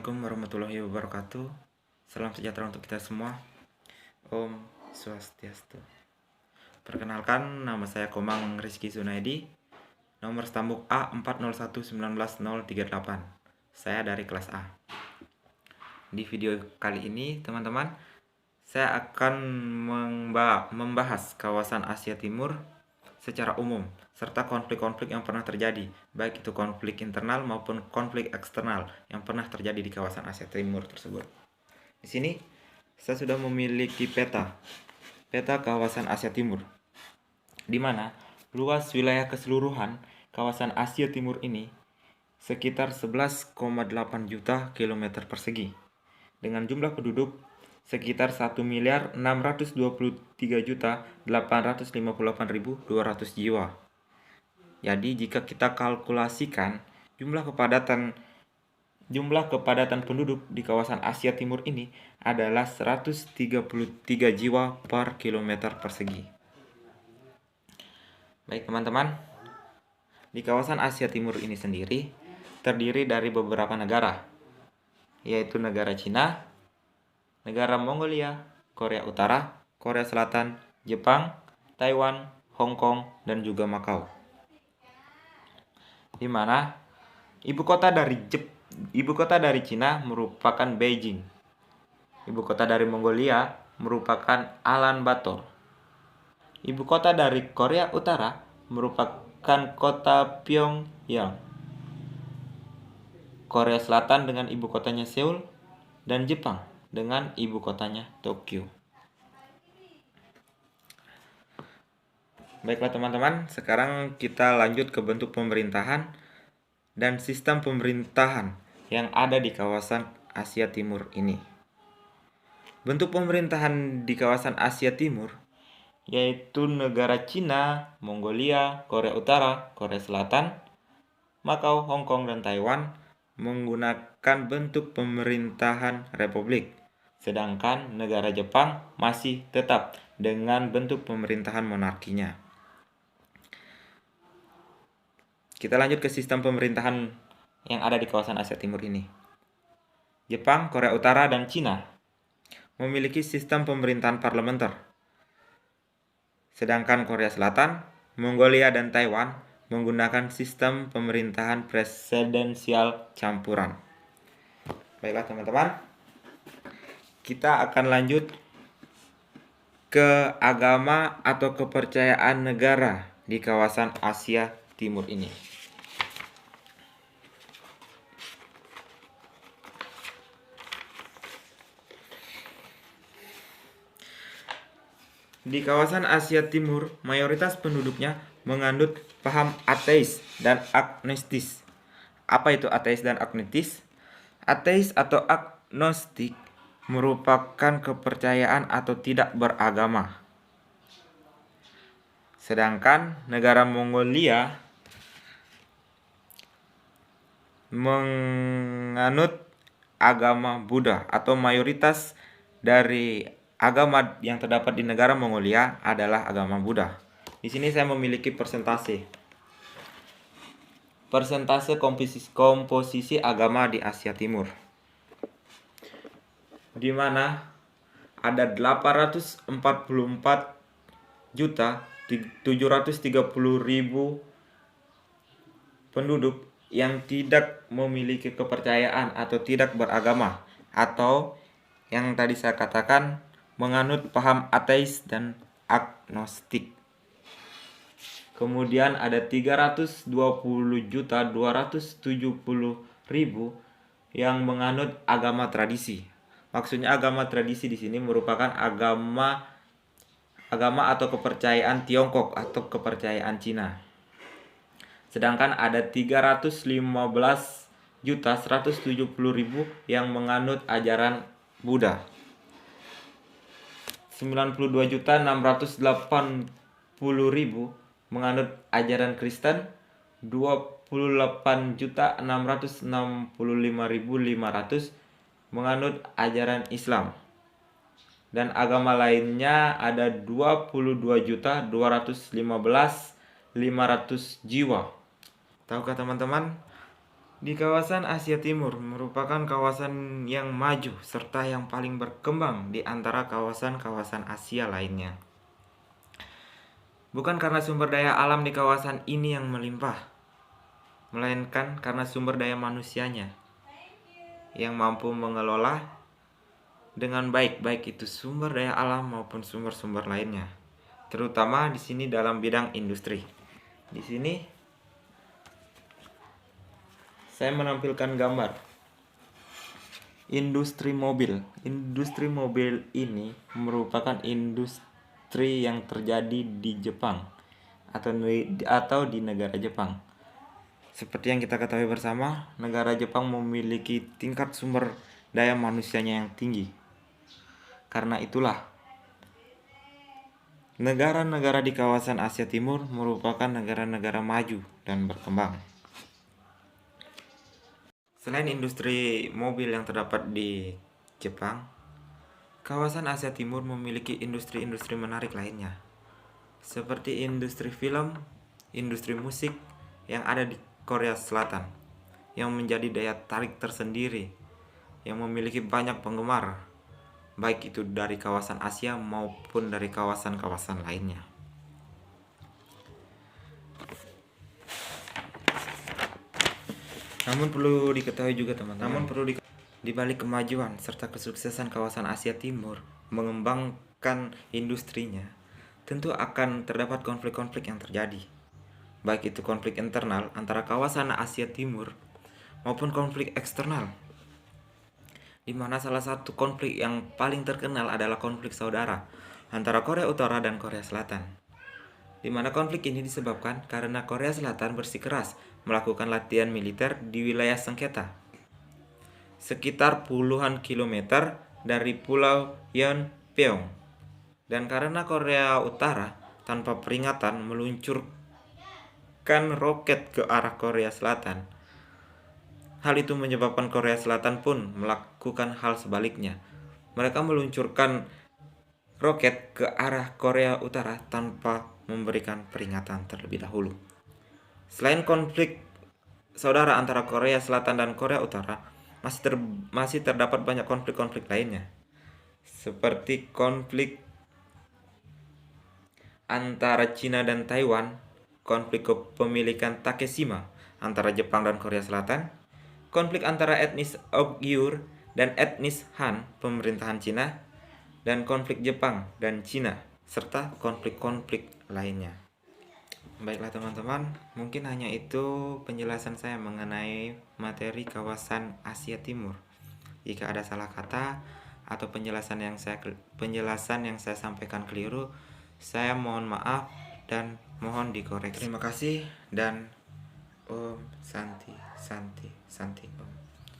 Assalamualaikum warahmatullahi wabarakatuh. Salam sejahtera untuk kita semua. Om Swastiastu. Perkenalkan, nama saya Komang Rizky Sunaidi. Nomor stambuk A40119038. Saya dari kelas A. Di video kali ini, teman-teman, saya akan membahas kawasan Asia Timur secara umum, serta konflik-konflik yang pernah terjadi, baik itu konflik internal maupun konflik eksternal yang pernah terjadi di kawasan Asia Timur tersebut. Di sini saya sudah memiliki peta kawasan Asia Timur, di mana luas wilayah keseluruhan kawasan Asia Timur ini sekitar 11,8 juta kilometer persegi, dengan jumlah penduduk sekitar 1.623.858.200 jiwa. Jadi jika kita kalkulasikan jumlah kepadatan penduduk di kawasan Asia Timur ini adalah 133 jiwa per kilometer persegi. Baik teman-teman, di kawasan Asia Timur ini sendiri terdiri dari beberapa negara, yaitu negara Cina, negara Mongolia, Korea Utara, Korea Selatan, Jepang, Taiwan, Hong Kong, dan juga Makau. Di mana ibu kota dari Cina merupakan Beijing. Ibu kota dari Mongolia merupakan Ulaanbaatar. Ibu kota dari Korea Utara merupakan kota Pyongyang. Korea Selatan dengan ibu kotanya Seoul, dan Jepang dengan ibu kotanya Tokyo. Baiklah teman-teman, sekarang kita lanjut ke bentuk pemerintahan dan sistem pemerintahan yang ada di kawasan Asia Timur ini. Bentuk pemerintahan di kawasan Asia Timur yaitu negara Cina, Mongolia, Korea Utara, Korea Selatan, Makau, Hong Kong, dan Taiwan menggunakan bentuk pemerintahan republik. Sedangkan negara Jepang masih tetap dengan bentuk pemerintahan monarkinya. Kita lanjut ke sistem pemerintahan yang ada di kawasan Asia Timur ini. Jepang, Korea Utara, dan Cina memiliki sistem pemerintahan parlementer. Sedangkan Korea Selatan, Mongolia, dan Taiwan menggunakan sistem pemerintahan presidensial campuran. Baiklah teman-teman, kita akan lanjut ke agama atau kepercayaan negara di kawasan Asia Timur ini. Di kawasan Asia Timur, mayoritas penduduknya menganut paham ateis dan agnostis. Apa itu ateis dan agnostis? Ateis atau agnostik merupakan kepercayaan atau tidak beragama. Sedangkan negara Mongolia menganut agama Buddha, atau mayoritas dari agama yang terdapat di negara Mongolia adalah agama Buddha. Di sini saya memiliki persentase komposisi agama di Asia Timur, di mana ada 844.730.000 penduduk yang tidak memiliki kepercayaan atau tidak beragama, atau yang tadi saya katakan menganut paham ateis dan agnostik. Kemudian ada 320.270.000 yang menganut agama tradisi. Maksudnya agama tradisi di sini merupakan agama atau kepercayaan Tiongkok atau kepercayaan Cina. Sedangkan ada 315.170.000 yang menganut ajaran Buddha. 92.680.000 menganut ajaran Kristen, 28.665.500 menganut ajaran Islam. Dan agama lainnya ada 22.215.500 jiwa. Tahukah teman-teman Di kawasan Asia Timur merupakan kawasan yang maju serta yang paling berkembang di antara kawasan-kawasan Asia lainnya. Bukan karena sumber daya alam di kawasan ini yang melimpah, melainkan karena sumber daya manusianya yang mampu mengelola dengan baik, baik itu sumber daya alam maupun sumber-sumber lainnya. Terutama di sini dalam bidang industri. Di sini saya menampilkan gambar industri mobil. Industri mobil ini merupakan industri yang terjadi di Jepang atau di negara Jepang. Seperti yang kita ketahui bersama, negara Jepang memiliki tingkat sumber daya manusianya yang tinggi. Karena itulah, negara-negara di kawasan Asia Timur merupakan negara-negara maju dan berkembang. Selain industri mobil yang terdapat di Jepang, kawasan Asia Timur memiliki industri-industri menarik lainnya, seperti industri film, industri musik yang ada di Korea Selatan, yang menjadi daya tarik tersendiri, yang memiliki banyak penggemar, baik itu dari kawasan Asia maupun dari kawasan-kawasan lainnya. Namun perlu diketahui juga teman-teman, di balik kemajuan serta kesuksesan kawasan Asia Timur mengembangkan industrinya, tentu akan terdapat konflik-konflik yang terjadi. Baik itu konflik internal antara kawasan Asia Timur maupun konflik eksternal. Di mana salah satu konflik yang paling terkenal adalah konflik saudara antara Korea Utara dan Korea Selatan. Di mana konflik ini disebabkan karena Korea Selatan bersikeras melakukan latihan militer di wilayah sengketa, sekitar puluhan kilometer dari Pulau Yeonpyeong. Dan karena Korea Utara tanpa peringatan meluncurkan roket ke arah Korea Selatan, hal itu menyebabkan Korea Selatan pun melakukan hal sebaliknya. Mereka meluncurkan roket ke arah Korea Utara tanpa memberikan peringatan terlebih dahulu. Selain konflik saudara antara Korea Selatan dan Korea Utara, masih terdapat banyak konflik-konflik lainnya, seperti konflik antara Cina dan Taiwan, konflik kepemilikan Takeshima antara Jepang dan Korea Selatan, konflik antara etnis Uighur dan etnis Han pemerintahan Cina, dan konflik Jepang dan Cina, serta konflik-konflik lainnya. Baiklah teman-teman, mungkin hanya itu penjelasan saya mengenai materi kawasan Asia Timur. Jika ada salah kata atau penjelasan yang saya sampaikan keliru, saya mohon maaf dan mohon dikoreksi. Terima kasih dan Om Santi Santi Santi.